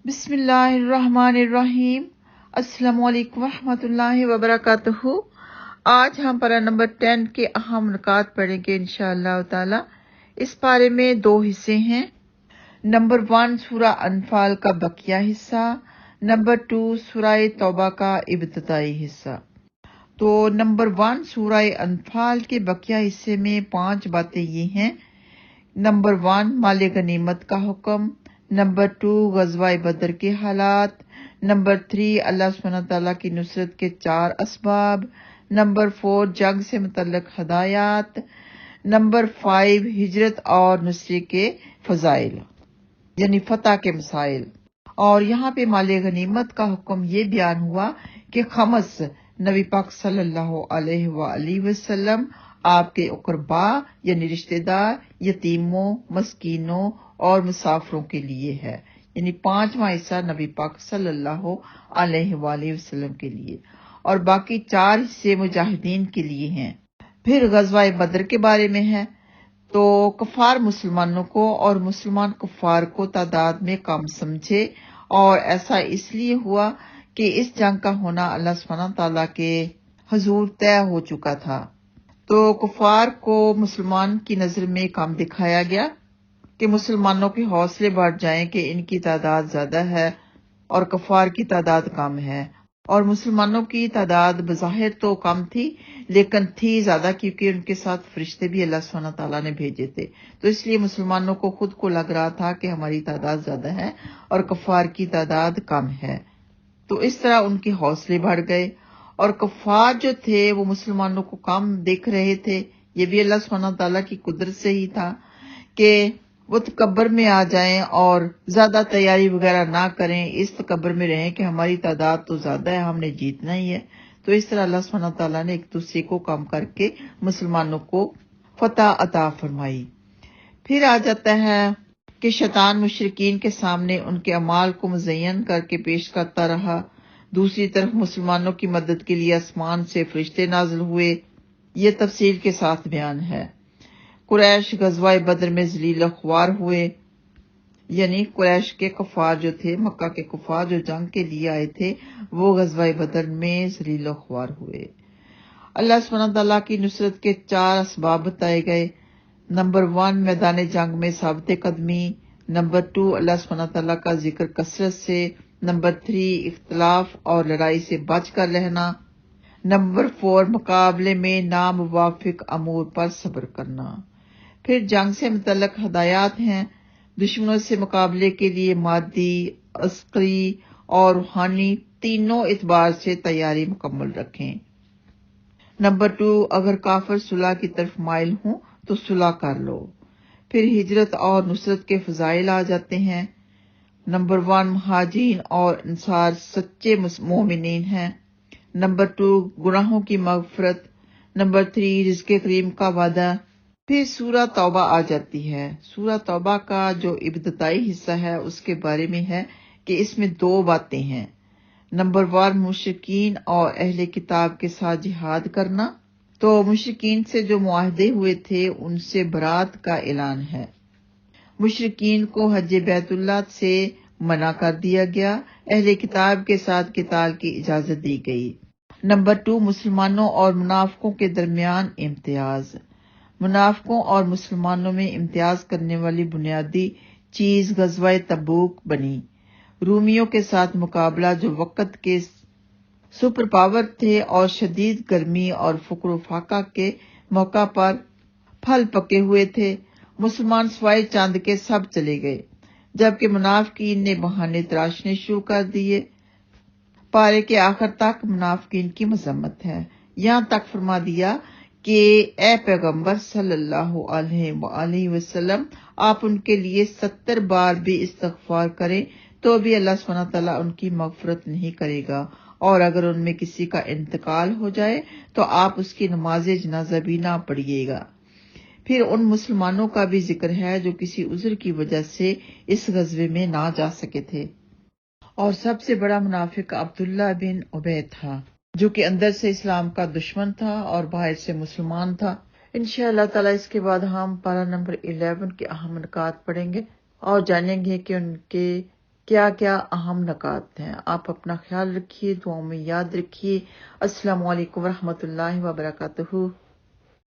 بسم اللہ الرحمن الرحیم۔ السلام علیکم ورحمۃ اللہ وبرکاتہ۔ آج ہم پارہ نمبر 10 کے اہم نکات پڑھیں گے انشاءاللہ تعالی۔ اس پارے میں 2 حصے ہیں۔ نمبر 1 سورہ انفال کا بقیہ حصہ، نمبر 2 سورہ توبہ کا ابتدائی حصہ۔ تو نمبر 1 سورہ انفال کے بقیہ حصے میں 5 باتیں یہ ہیں۔ نمبر 1 مال غنیمت کا حکم، نمبر 2 غزوہ بدر کے حالات، نمبر 3 اللہ سبحانہ تعالیٰ کی نصرت کے 4 اسباب، نمبر 4 جنگ سے متعلق ہدایات، نمبر 5 ہجرت اور نصرے کے فضائل یعنی فتح کے مسائل۔ اور یہاں پہ مال غنیمت کا حکم یہ بیان ہوا کہ خمس نبی پاک صلی اللہ علیہ وآلہ وسلم، آپ کے اقربا یعنی رشتہ دار، یتیموں، مسکینوں اور مسافروں کے لیے ہے، یعنی 5واں حصہ نبی پاک صلی اللہ علیہ وآلہ وسلم کے لیے، اور باقی 4 حصے مجاہدین کے لیے ہیں۔ پھر غزوہ بدر کے بارے میں ہے، تو کفار مسلمانوں کو اور مسلمان کفار کو تعداد میں کم سمجھے، اور ایسا اس لیے ہوا کہ اس جنگ کا ہونا اللہ سبحانہ تعالیٰ کے حضور طے ہو چکا تھا۔ تو کفار کو مسلمان کی نظر میں کم دکھایا گیا کہ مسلمانوں کے حوصلے بڑھ جائیں کہ ان کی تعداد زیادہ ہے اور کفار کی تعداد کم ہے، اور مسلمانوں کی تعداد بظاہر تو کم تھی لیکن تھی زیادہ، کیونکہ ان کے ساتھ فرشتے بھی اللہ سبحانہ تعالیٰ نے بھیجے تھے، تو اس لیے مسلمانوں کو خود کو لگ رہا تھا کہ ہماری تعداد زیادہ ہے اور کفار کی تعداد کم ہے، تو اس طرح ان کے حوصلے بڑھ گئے، اور کفار جو تھے وہ مسلمانوں کو کم دیکھ رہے تھے۔ یہ بھی اللہ سبحانہ تعالیٰ کی قدرت سے ہی تھا کہ وہ تکبر میں آ جائیں اور زیادہ تیاری وغیرہ نہ کریں، اس تکبر میں رہیں کہ ہماری تعداد تو زیادہ ہے، ہم نے جیتنا ہی ہے۔ تو اس طرح اللہ سبحانہ تعالیٰ نے ایک دوسرے کو کم کر کے مسلمانوں کو فتح عطا فرمائی۔ پھر آ جاتا ہے کہ شیطان مشرکین کے سامنے ان کے اعمال کو مزین کر کے پیش کرتا رہا، دوسری طرف مسلمانوں کی مدد کے لیے آسمان سے فرشتے نازل ہوئے، یہ تفصیل کے ساتھ بیان ہے۔ قریش غزوہ بدر میں ذلیل و خوار ہوئے، یعنی قریش کے کفار جو تھے، مکہ کے کفار جو جنگ کے لیے آئے تھے، وہ غزوہ بدر میں ذلیل و خوار ہوئے۔ اللہ سبحانہ تعالیٰ کی نصرت کے 4 اسباب بتائے گئے۔ نمبر 1 میدان جنگ میں ثابت قدمی، نمبر 2 اللہ سبحانہ تعالیٰ کا ذکر کثرت سے، نمبر 3 اختلاف اور لڑائی سے بچ کر رہنا، نمبر 4 مقابلے میں ناموافق امور پر صبر کرنا۔ پھر جنگ سے متعلق ہدایات ہیں، دشمنوں سے مقابلے کے لیے مادی، عسکری اور روحانی تینوں اعتبار سے تیاری مکمل رکھیں۔ نمبر 2 اگر کافر صلح کی طرف مائل ہوں تو صلح کر لو۔ پھر ہجرت اور نصرت کے فضائل آ جاتے ہیں۔ نمبر 1 مہاجرین اور انصار سچے مومنین ہیں۔ نمبر 2 گناہوں کی مغفرت۔ نمبر 3 رزق کریم کا وعدہ۔ پھر سورہ توبہ آ جاتی ہے۔ سورہ توبہ کا جو ابتدائی حصہ ہے اس کے بارے میں ہے کہ اس میں 2 باتیں ہیں۔ نمبر 1 مشرکین اور اہل کتاب کے ساتھ جہاد کرنا، تو مشرکین سے جو معاہدے ہوئے تھے ان سے برات کا اعلان ہے۔ مشرکین کو حج بیت اللہ سے منع کر دیا گیا، اہل کتاب کے ساتھ قتال کی اجازت دی گئی۔ نمبر 2 مسلمانوں اور منافقوں کے درمیان امتیاز۔ منافقوں اور مسلمانوں میں امتیاز کرنے والی بنیادی چیز غزوہ تبوک بنی۔ رومیوں کے ساتھ مقابلہ جو وقت کے سپر پاور تھے اور شدید گرمی اور فقر و فاقہ کے موقع پر پھل پکے ہوئے تھے، مسلمان سوائے چاند کے سب چلے گئے، جبکہ منافقین نے بہانے تراشنے شروع کر دیے۔ پارے کے آخر تک منافقین کی مذمت ہے، یہاں تک فرما دیا کہ اے پیغمبر صلی اللہ علیہ وآلہ وسلم، آپ ان کے لیے 70 بار بھی استغفار کریں تو بھی اللہ سبحانہ تعالیٰ ان کی مغفرت نہیں کرے گا، اور اگر ان میں کسی کا انتقال ہو جائے تو آپ اس کی نماز جنازہ بھی نہ پڑھیے گا۔ پھر ان مسلمانوں کا بھی ذکر ہے جو کسی عذر کی وجہ سے اس غزوے میں نہ جا سکے تھے، اور سب سے بڑا منافق عبداللہ بن ابی تھا، جو کہ اندر سے اسلام کا دشمن تھا اور باہر سے مسلمان تھا۔ انشاءاللہ تعالیٰ اس کے بعد ہم پارہ نمبر 11 کے اہم نکات پڑھیں گے اور جانیں گے کہ ان کے کیا کیا اہم نکات ہیں۔ آپ اپنا خیال رکھیے، دعاؤں میں یاد رکھیے۔ السلام علیکم ورحمۃ اللہ وبرکاتہ۔